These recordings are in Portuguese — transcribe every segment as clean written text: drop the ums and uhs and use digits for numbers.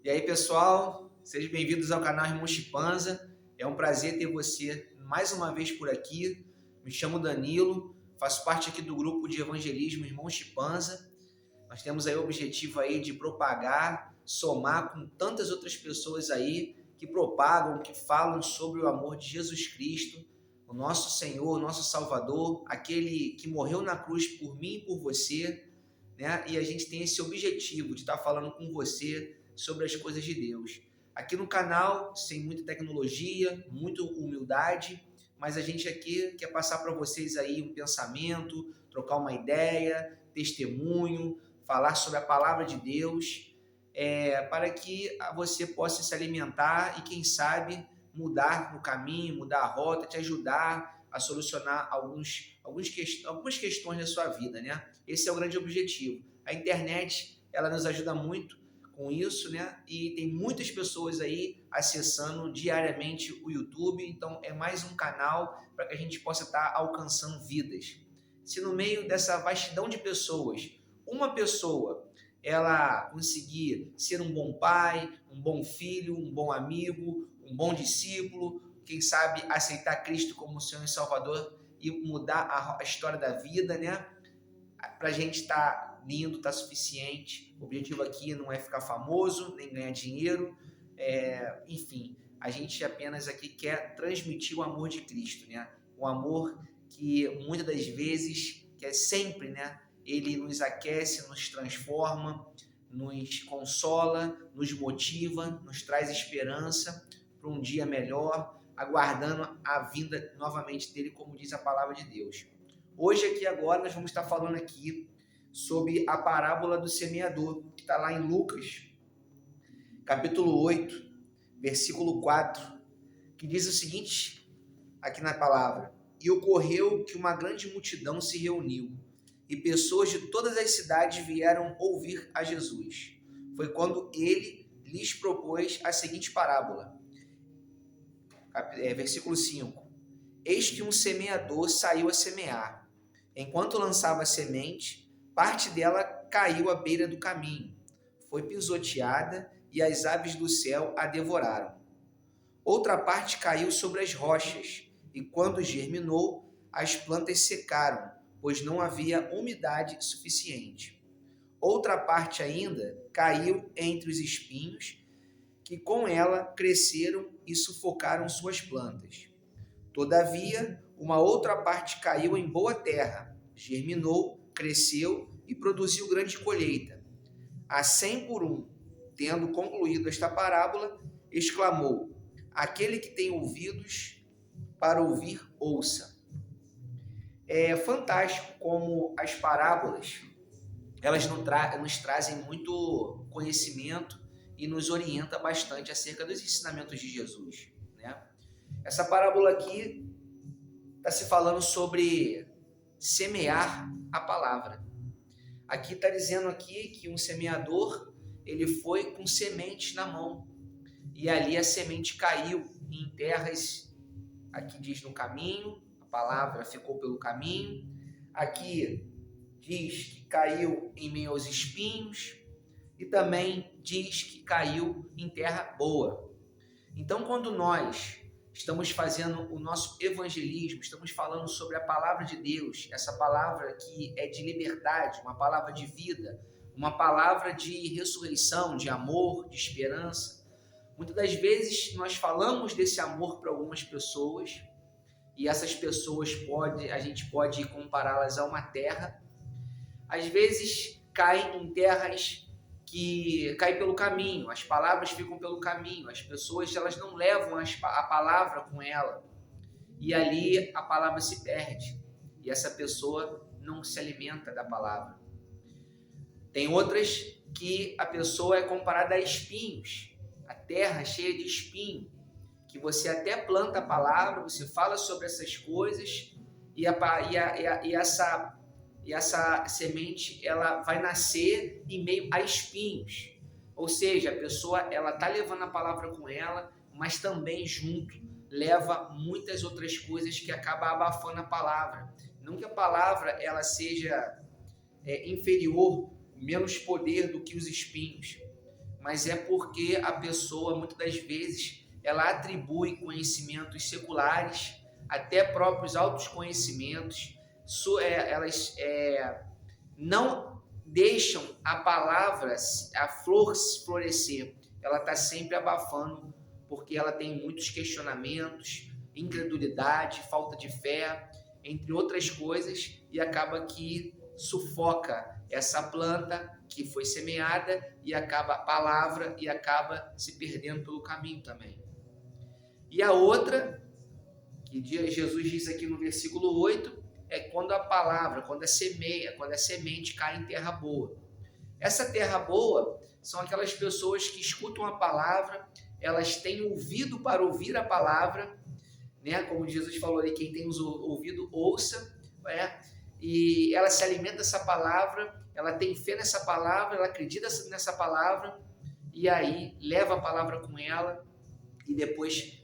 E aí, pessoal, sejam bem-vindos ao canal Irmão Chipanza. É um prazer ter você mais uma vez por aqui. Me chamo Danilo, faço parte aqui do grupo de evangelismo Irmão Chipanza. Nós temos aí o objetivo aí de propagar, somar com tantas outras pessoas aí que propagam, que falam sobre o amor de Jesus Cristo, o nosso Senhor, o nosso Salvador, aquele que morreu na cruz por mim e por você, né? E a gente tem esse objetivo de estar falando com você sobre as coisas de Deus. Aqui no canal, sem muita tecnologia, muita humildade, mas a gente aqui quer passar para vocês aí um pensamento, trocar uma ideia, testemunho, falar sobre a palavra de Deus, para que você possa se alimentar e, quem sabe, mudar no caminho, mudar a rota, te ajudar a solucionar algumas questões da sua vida, né? Esse é o grande objetivo. A internet, ela nos ajuda muito com isso, né? E tem muitas pessoas aí acessando diariamente o YouTube, então é mais um canal para que a gente possa estar alcançando vidas. Se no meio dessa vastidão de pessoas, uma pessoa ela conseguir ser um bom pai, um bom filho, um bom amigo, um bom discípulo, quem sabe aceitar Cristo como Senhor e Salvador e mudar a história da vida, né? Para a gente estar lindo, tá suficiente. O objetivo aqui não é ficar famoso, nem ganhar dinheiro, enfim, a gente apenas aqui quer transmitir o amor de Cristo, né? O amor que muitas das vezes, que é sempre, né? Ele nos aquece, nos transforma, nos consola, nos motiva, nos traz esperança para um dia melhor, aguardando a vinda novamente dele, como diz a palavra de Deus. Hoje aqui agora nós vamos estar falando aqui sobre a parábola do semeador, que está lá em Lucas, capítulo 8, versículo 4, que diz o seguinte, aqui na palavra: E ocorreu que uma grande multidão se reuniu, e pessoas de todas as cidades vieram ouvir a Jesus. Foi quando ele lhes propôs a seguinte parábola, versículo 5. Eis que um semeador saiu a semear. Enquanto lançava a semente, parte dela caiu à beira do caminho, foi pisoteada e as aves do céu a devoraram. Outra parte caiu sobre as rochas, e quando germinou, as plantas secaram, pois não havia umidade suficiente. Outra parte ainda caiu entre os espinhos, que com ela cresceram e sufocaram suas plantas. Todavia, uma outra parte caiu em boa terra, germinou, cresceu e produziu grande colheita. A 100 por um. Tendo concluído esta parábola, exclamou: Aquele que tem ouvidos para ouvir, ouça. É fantástico como as parábolas, elas nos trazem muito conhecimento e nos orienta bastante acerca dos ensinamentos de Jesus, né? Essa parábola aqui está se falando sobre semear a palavra. Aqui está dizendo aqui que um semeador, ele foi com sementes na mão, e ali a semente caiu em terras, aqui diz no caminho, a palavra ficou pelo caminho, aqui diz que caiu em meio aos espinhos, e também diz que caiu em terra boa. Então, quando nós estamos fazendo o nosso evangelismo, estamos falando sobre a palavra de Deus, essa palavra que é de liberdade, uma palavra de vida, uma palavra de ressurreição, de amor, de esperança. Muitas das vezes nós falamos desse amor para algumas pessoas, e essas pessoas a gente pode compará-las a uma terra. Às vezes caem em terras que cai pelo caminho, as palavras ficam pelo caminho, as pessoas elas não levam a palavra com ela, e ali a palavra se perde, e essa pessoa não se alimenta da palavra. Tem outras que a pessoa é comparada a espinhos, a terra cheia de espinho, que você até planta a palavra, você fala sobre essas coisas, e essa semente ela vai nascer em meio a espinhos, ou seja, a pessoa ela está levando a palavra com ela, mas também junto leva muitas outras coisas que acabam abafando a palavra. Não que a palavra ela seja inferior, menos poder do que os espinhos, mas é porque a pessoa, muitas das vezes, ela atribui conhecimentos seculares, até próprios altos conhecimentos, elas não deixam a palavra, a flor florescer. Ela está sempre abafando, porque ela tem muitos questionamentos, incredulidade, falta de fé, entre outras coisas, e acaba que sufoca essa planta que foi semeada e acaba a palavra e acaba se perdendo pelo caminho também. E a outra, que Jesus diz aqui no versículo 8, é quando a palavra, quando a semente cai em terra boa. Essa terra boa são aquelas pessoas que escutam a palavra, elas têm ouvido para ouvir a palavra, né? Como Jesus falou ali, quem tem ouvido, ouça, né? E ela se alimenta dessa palavra, ela tem fé nessa palavra, ela acredita nessa palavra, e aí leva a palavra com ela, e depois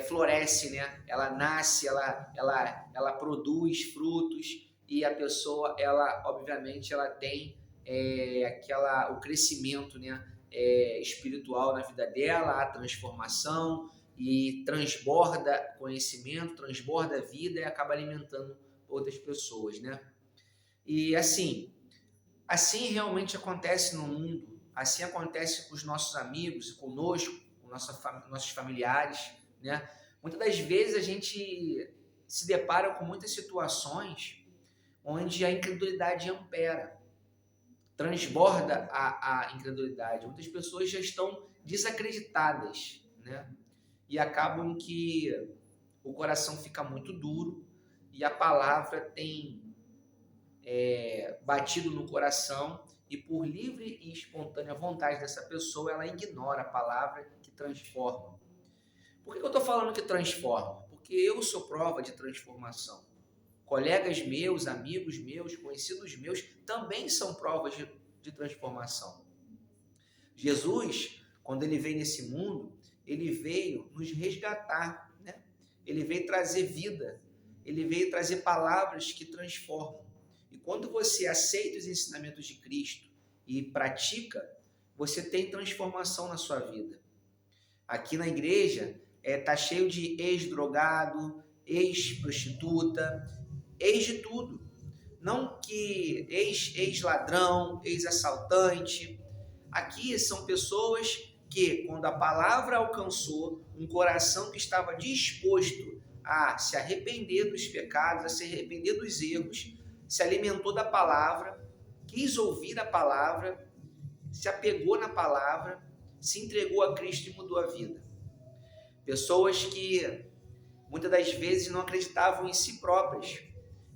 floresce, né? Ela nasce, ela produz frutos, e a pessoa, ela obviamente, ela tem o crescimento, né? Espiritual na vida dela, a transformação, e transborda conhecimento, transborda vida e acaba alimentando outras pessoas, né? E assim realmente acontece no mundo, assim acontece com os nossos amigos, conosco, com nossos familiares, né? Muitas das vezes a gente se depara com muitas situações onde a incredulidade impera, transborda a incredulidade. Muitas pessoas já estão desacreditadas, né? E acabam que o coração fica muito duro e a palavra tem batido no coração, e por livre e espontânea vontade dessa pessoa, ela ignora a palavra que transforma. Por que eu estou falando que transforma? Porque eu sou prova de transformação. Colegas meus, amigos meus, conhecidos meus também são provas de transformação. Jesus, quando ele veio nesse mundo, ele veio nos resgatar, né? Ele veio trazer vida, ele veio trazer palavras que transformam. E quando você aceita os ensinamentos de Cristo e pratica, você tem transformação na sua vida. Aqui na igreja tá cheio de ex-drogado, ex-prostituta, ex de tudo. Não que ex-ladrão, ex-assaltante. Aqui são pessoas que, quando a palavra alcançou um coração que estava disposto a se arrepender dos pecados, a se arrepender dos erros, se alimentou da palavra, quis ouvir a palavra, se apegou na palavra, se entregou a Cristo e mudou a vida. Pessoas que muitas das vezes não acreditavam em si próprias,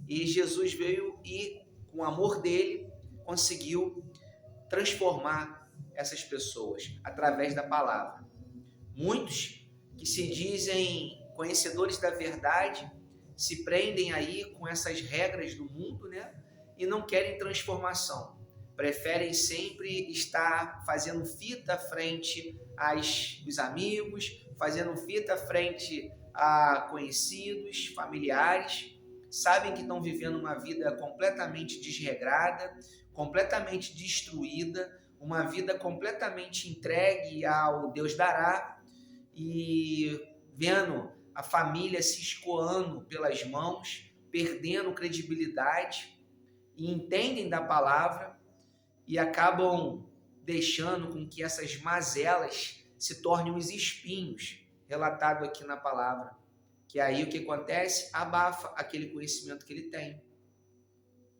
e Jesus veio e, com o amor dele, conseguiu transformar essas pessoas através da palavra. Muitos que se dizem conhecedores da verdade se prendem aí com essas regras do mundo, né? E não querem transformação. Preferem sempre estar fazendo fita frente aos amigos, fazendo fita frente a conhecidos, familiares. Sabem que estão vivendo uma vida completamente desregrada, completamente destruída, uma vida completamente entregue ao Deus dará, e vendo a família se escoando pelas mãos, perdendo credibilidade, e entendem da palavra e acabam deixando com que essas mazelas se tornem os espinhos, relatado aqui na palavra. Que aí o que acontece? Abafa aquele conhecimento que ele tem.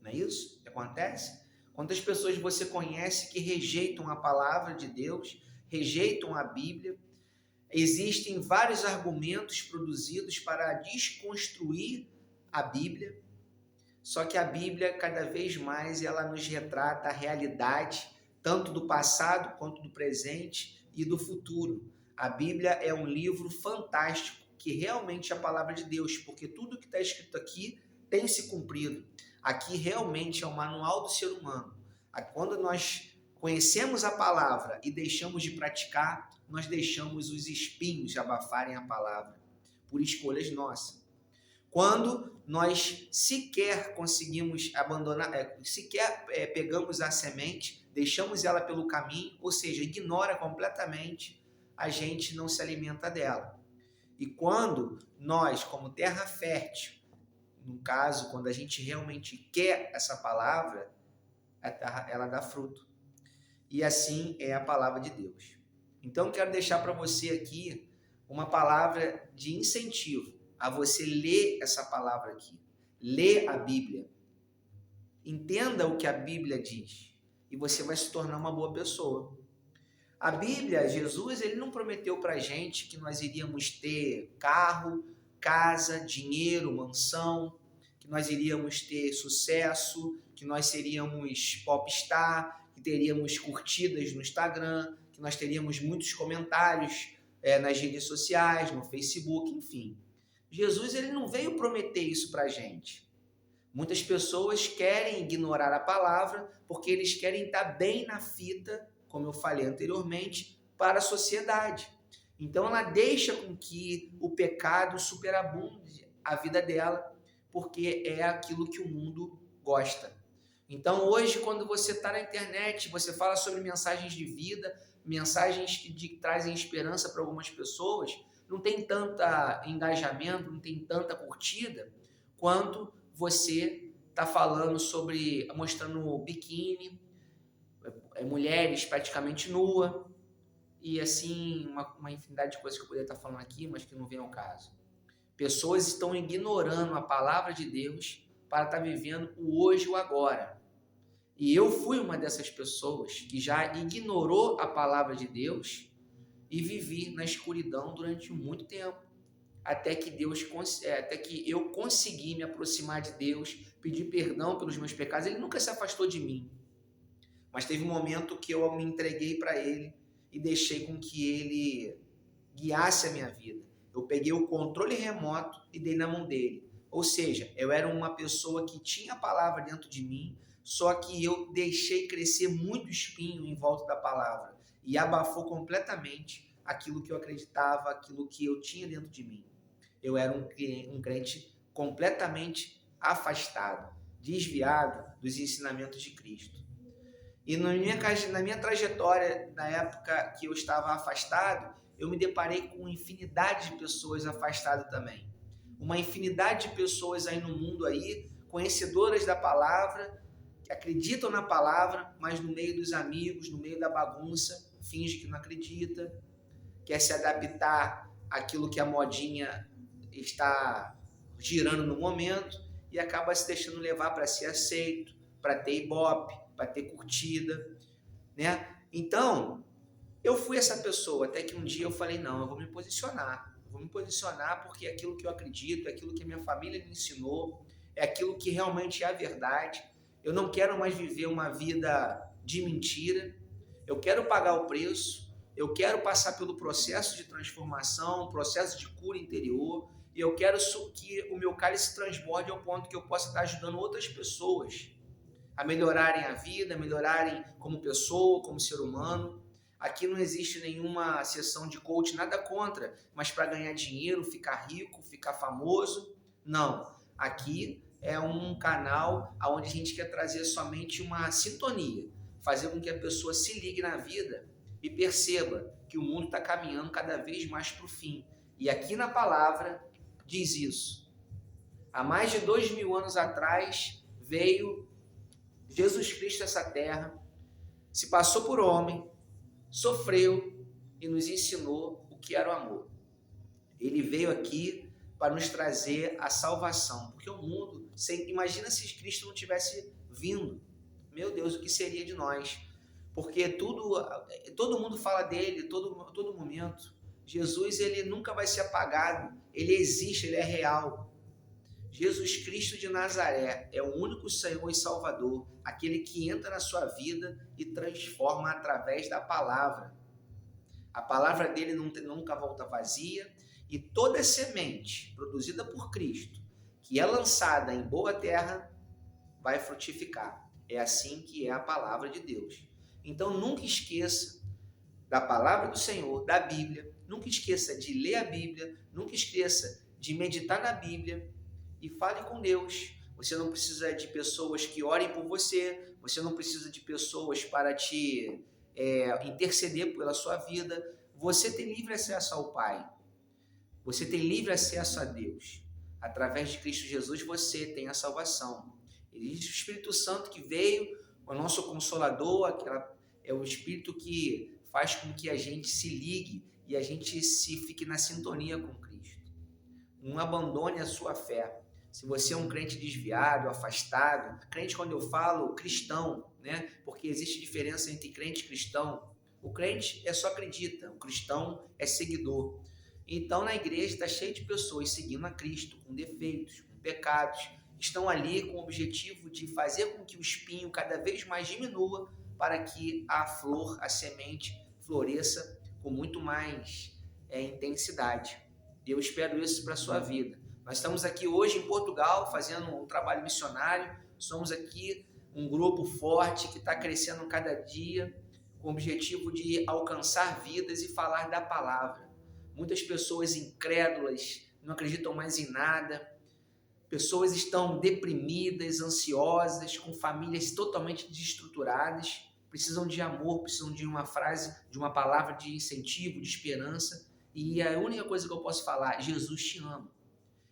Não é isso que acontece? Quantas pessoas você conhece que rejeitam a palavra de Deus, rejeitam a Bíblia? Existem vários argumentos produzidos para desconstruir a Bíblia, só que a Bíblia, cada vez mais, ela nos retrata a realidade, tanto do passado, quanto do presente e do futuro. A Bíblia é um livro fantástico, que realmente é a palavra de Deus, porque tudo que está escrito aqui tem se cumprido. Aqui realmente é o manual do ser humano. Quando nós conhecemos a palavra e deixamos de praticar, nós deixamos os espinhos abafarem a palavra, por escolhas nossas. Quando nós sequer conseguimos abandonar, pegamos a semente, deixamos ela pelo caminho, ou seja, ignora completamente, a gente não se alimenta dela. E quando nós, como terra fértil, no caso, quando a gente realmente quer essa palavra, ela dá fruto. E assim é a palavra de Deus. Então, quero deixar para você aqui uma palavra de incentivo a você ler essa palavra aqui. Ler a Bíblia. Entenda o que a Bíblia diz e você vai se tornar uma boa pessoa. A Bíblia, Jesus, ele não prometeu para a gente que nós iríamos ter carro, casa, dinheiro, mansão, que nós iríamos ter sucesso, que nós seríamos popstar, que teríamos curtidas no Instagram, que nós teríamos muitos comentários nas redes sociais, no Facebook, enfim. Jesus, ele não veio prometer isso para a gente. Muitas pessoas querem ignorar a palavra porque eles querem estar bem na fita, como eu falei anteriormente, para a sociedade. Então ela deixa com que o pecado superabunde a vida dela, porque é aquilo que o mundo gosta. Então hoje, quando você está na internet, você fala sobre mensagens de vida, mensagens que trazem esperança para algumas pessoas, não tem tanta engajamento, não tem tanta curtida, quanto você está falando sobre, mostrando biquíni, mulheres praticamente nua, e assim, uma infinidade de coisas que eu poderia estar falando aqui, mas que não vem ao caso. Pessoas estão ignorando a palavra de Deus para estar vivendo o hoje e o agora. E eu fui uma dessas pessoas que já ignorou a palavra de Deus e vivi na escuridão durante muito tempo. Até que eu consegui me aproximar de Deus, pedir perdão pelos meus pecados. Ele nunca se afastou de mim, mas teve um momento que eu me entreguei para Ele e deixei com que Ele guiasse a minha vida. Eu peguei o controle remoto e dei na mão dele. Ou seja, eu era uma pessoa que tinha a palavra dentro de mim, só que eu deixei crescer muito espinho em volta da palavra e abafou completamente aquilo que eu acreditava, aquilo que eu tinha dentro de mim. Eu era um crente completamente afastado, desviado dos ensinamentos de Cristo. E na minha trajetória, na época que eu estava afastado, eu me deparei com infinidade de pessoas afastadas também. Uma infinidade de pessoas aí no mundo aí, conhecedoras da palavra, que acreditam na palavra, mas no meio dos amigos, no meio da bagunça, finge que não acredita, quer se adaptar àquilo que a modinha está girando no momento e acaba se deixando levar para ser aceito, para ter ibope, para ter curtida, né? Então, eu fui essa pessoa, até que um dia eu falei, não, eu vou me posicionar. Eu vou me posicionar porque é aquilo que eu acredito, é aquilo que a minha família me ensinou, é aquilo que realmente é a verdade. Eu não quero mais viver uma vida de mentira. Eu quero pagar o preço. Eu quero passar pelo processo de transformação, processo de cura interior. E eu quero que o meu cálice transborde ao ponto que eu possa estar ajudando outras pessoas a melhorarem a vida, a melhorarem como pessoa, como ser humano. Aqui não existe nenhuma sessão de coach, nada contra, mas para ganhar dinheiro, ficar rico, ficar famoso, não. Aqui é um canal onde a gente quer trazer somente uma sintonia, fazer com que a pessoa se ligue na vida e perceba que o mundo está caminhando cada vez mais para o fim. E aqui na palavra diz isso. Há mais de 2000 anos atrás veio Jesus Cristo a essa terra, se passou por homem, sofreu e nos ensinou o que era o amor. Ele veio aqui para nos trazer a salvação, porque o mundo, imagina se Cristo não tivesse vindo, meu Deus, o que seria de nós? Porque todo mundo fala dele, todo momento. Jesus, ele nunca vai ser apagado, ele existe, ele é real. Jesus Cristo de Nazaré é o único Senhor e Salvador, aquele que entra na sua vida e transforma através da palavra. A palavra dele nunca volta vazia e toda semente produzida por Cristo, que é lançada em boa terra, vai frutificar. É assim que é a palavra de Deus. Então nunca esqueça da palavra do Senhor, da Bíblia, nunca esqueça de ler a Bíblia, nunca esqueça de meditar na Bíblia, e fale com Deus. Você não precisa de pessoas que orem por você, você não precisa de pessoas para te interceder pela sua vida. Você tem livre acesso ao Pai, você tem livre acesso a Deus. Através de Cristo Jesus você tem a salvação. Existe o Espírito Santo que veio, o nosso Consolador, é o Espírito que faz com que a gente se ligue e a gente fique na sintonia com Cristo. Não abandone a sua fé. Se você é um crente desviado, afastado, crente quando eu falo cristão, né? Porque existe diferença entre crente e cristão. O crente só acredita, o cristão é seguidor. Então na igreja está cheio de pessoas seguindo a Cristo, com defeitos, com pecados, estão ali com o objetivo de fazer com que o espinho cada vez mais diminua para que a flor, a semente, floresça com muito mais intensidade. E eu espero isso para a sua vida. Nós estamos aqui hoje em Portugal fazendo um trabalho missionário, somos aqui um grupo forte que está crescendo cada dia com o objetivo de alcançar vidas e falar da palavra. Muitas pessoas incrédulas, não acreditam mais em nada, pessoas estão deprimidas, ansiosas, com famílias totalmente desestruturadas, precisam de amor, precisam de uma frase, de uma palavra de incentivo, de esperança. E a única coisa que eu posso falar, Jesus te ama.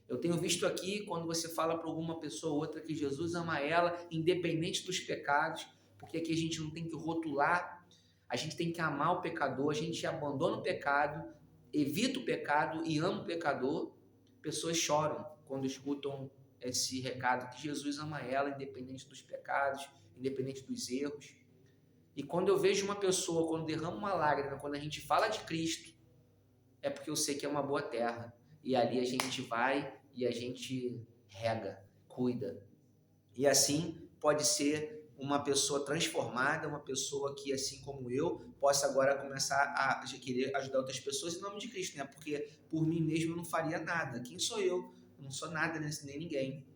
Eu tenho visto aqui, quando você fala para alguma pessoa ou outra que Jesus ama ela, independente dos pecados, porque aqui a gente não tem que rotular, a gente tem que amar o pecador, a gente abandona o pecado, evita o pecado e ama o pecador. Pessoas choram quando escutam esse recado que Jesus ama ela, independente dos pecados, independente dos erros. E quando eu vejo uma pessoa, quando derrama uma lágrima, quando a gente fala de Cristo, é porque eu sei que é uma boa terra. E ali a gente vai e a gente rega, cuida. E assim pode ser uma pessoa transformada, uma pessoa que, assim como eu, possa agora começar a querer ajudar outras pessoas em nome de Cristo, né? Porque por mim mesmo eu não faria nada. Quem sou eu? Eu não sou nada, né? Nem ninguém.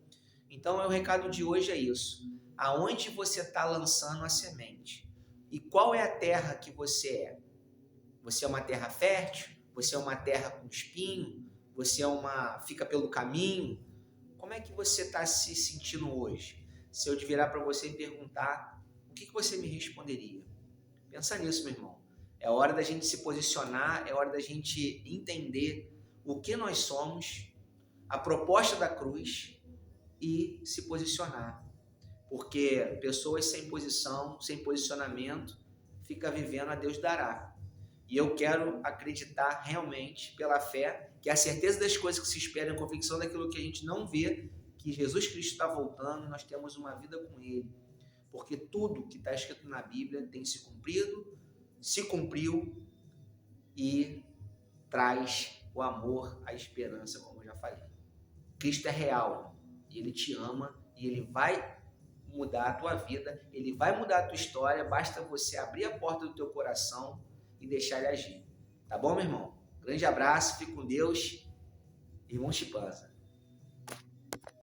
Então, o recado de hoje é isso. Aonde você está lançando a semente? E qual é a terra que você é? Você é uma terra fértil? Você é uma terra com espinho? Você fica pelo caminho? Como é que você está se sentindo hoje? Se eu te virar para você e perguntar, o que você me responderia? Pensa nisso, meu irmão. É hora da gente se posicionar, é hora da gente entender o que nós somos, a proposta da cruz e se posicionar. Porque pessoas sem posição, sem posicionamento, fica vivendo a Deus dará. E eu quero acreditar realmente, pela fé, que a certeza das coisas que se esperam, a convicção daquilo que a gente não vê, que Jesus Cristo está voltando, nós temos uma vida com Ele. Porque tudo que está escrito na Bíblia tem se cumprido, se cumpriu e traz o amor, a esperança, como eu já falei. Cristo é real e Ele te ama e Ele vai mudar a tua vida, Ele vai mudar a tua história, basta você abrir a porta do teu coração e deixar Ele agir. Tá bom, meu irmão? Grande abraço, fique com Deus. Irmão Chipanza.